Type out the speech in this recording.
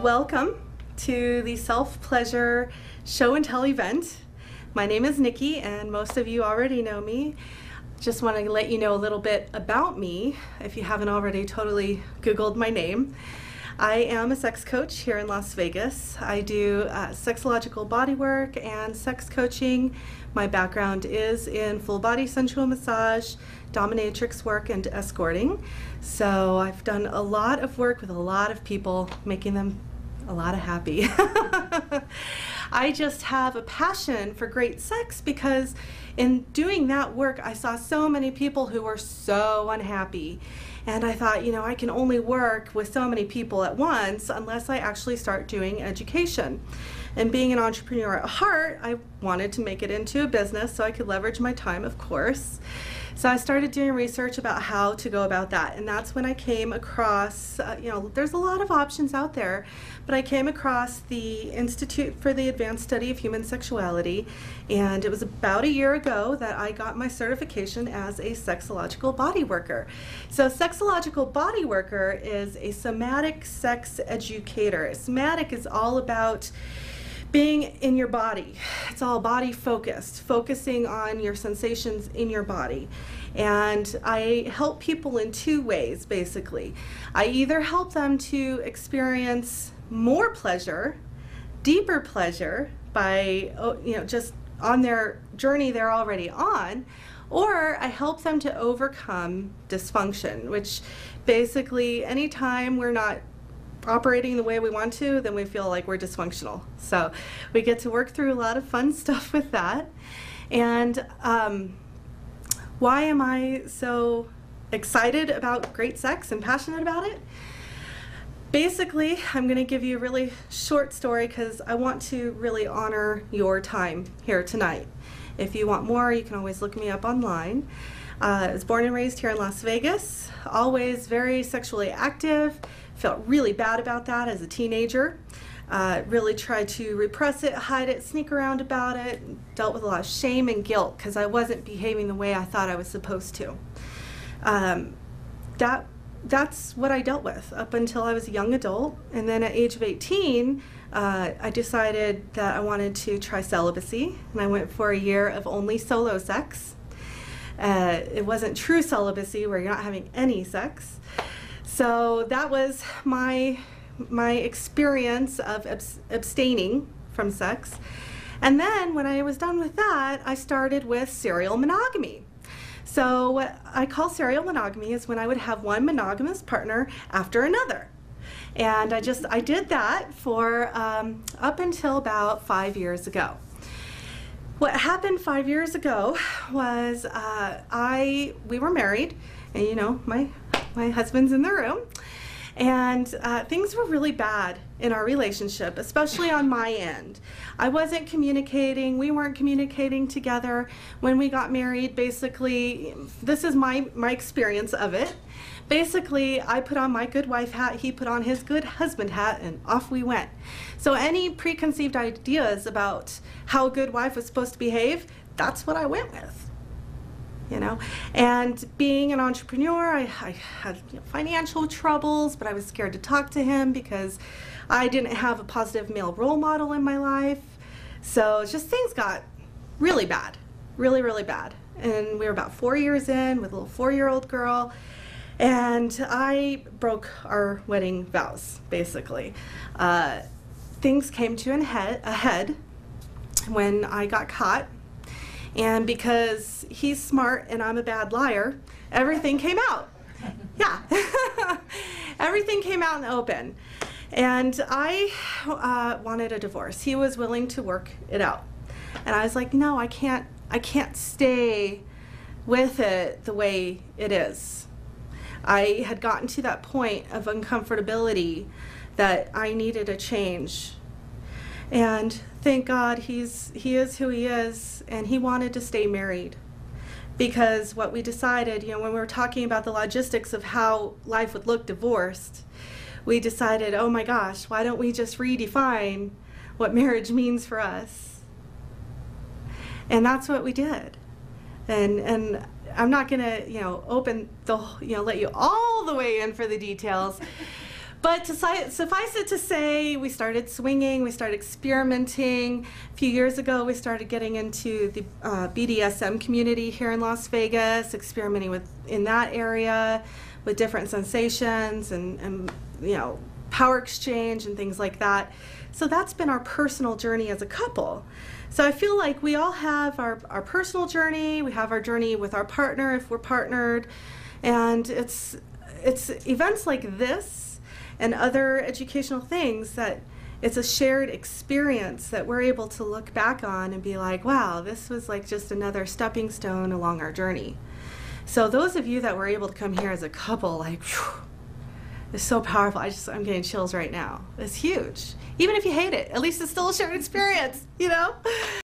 Welcome to the Self-Pleasure Show and Tell event. My name is Nikki, and most of you already know me. Just want to let you know a little bit about me, if you haven't already totally Googled my name. I am a sex coach here in Las Vegas. I do sexological bodywork and sex coaching. My background is in full body sensual massage, dominatrix work, and escorting. So I've done a lot of work with a lot of people, making them a lot of happy. I just have a passion for great sex because in doing that work I saw so many people who were so unhappy. And I thought, you know, I can only work with so many people at once unless I actually start doing education. And being an entrepreneur at heart, I wanted to make it into a business so I could leverage my time, of course. So I started doing research about how to go about that. And that's when I came across, there's a lot of options out there, but I came across the Institute for the Advanced Study of Human Sexuality. And it was about a year ago that I got my certification as a sexological body worker. So sexological body worker is a somatic sex educator. Somatic is all about being in your body. It's all body focused, focusing on your sensations in your body. And I help people in two ways, basically. I either help them to experience more pleasure, deeper pleasure, by just on their journey they're already on, or I help them to overcome dysfunction, which basically anytime we're not operating the way we want to, then we feel like we're dysfunctional. So we get to work through a lot of fun stuff with that. And why am I so excited about great sex and passionate about it? Basically, I'm going to give you a really short story because I want to really honor your time here tonight. If you want more, you can always look me up online. I was born and raised here in Las Vegas, always very sexually active. Felt really bad about that as a teenager. Really tried to repress it, hide it, sneak around about it. Dealt with a lot of shame and guilt because I wasn't behaving the way I thought I was supposed to. That's what I dealt with up until I was a young adult. And then at age of 18, I decided that I wanted to try celibacy. And I went for a year of only solo sex. It wasn't true celibacy where you're not having any sex. So that was my experience of abstaining from sex. And then when I was done with that, I started with serial monogamy. So what I call serial monogamy is when I would have one monogamous partner after another. And I did that for up until about 5 years ago. What happened 5 years ago was we were married, and you know, my husband's in the room, and things were really bad in our relationship, especially on my end. I wasn't communicating, we weren't communicating together. When we got married, basically, this is my experience of it. Basically, I put on my good wife hat, he put on his good husband hat, and off we went. So any preconceived ideas about how a good wife was supposed to behave, that's what I went with. You know, and being an entrepreneur, I had financial troubles, but I was scared to talk to him because I didn't have a positive male role model in my life. So just things got really bad, really, really bad. And we were about 4 years in with a little 4-year-old girl, and I broke our wedding vows, basically. Things came to a head when I got caught. And because he's smart and I'm a bad liar, everything came out. Yeah, everything came out in the open. And I wanted a divorce. He was willing to work it out. And I was like, no, I can't stay with it the way it is. I had gotten to that point of uncomfortability that I needed a change. And thank God he is who he is, and he wanted to stay married. Because what we decided, when we were talking about the logistics of how life would look divorced, we decided, oh my gosh, why don't we just redefine what marriage means for us? And that's what we did. And I'm not gonna, open the, let you all the way in for the details. But suffice it to say, we started swinging, we started experimenting. A few years ago, we started getting into the BDSM community here in Las Vegas, experimenting in that area with different sensations and you know, power exchange and things like that. So that's been our personal journey as a couple. So I feel like we all have our personal journey, we have our journey with our partner if we're partnered, and it's events like this and other educational things that it's a shared experience that we're able to look back on and be like, wow, this was like just another stepping stone along our journey. So those of you that were able to come here as a couple, like, whew, it's so powerful. I'm getting chills right now. It's huge. Even if you hate it, at least it's still a shared experience, you know?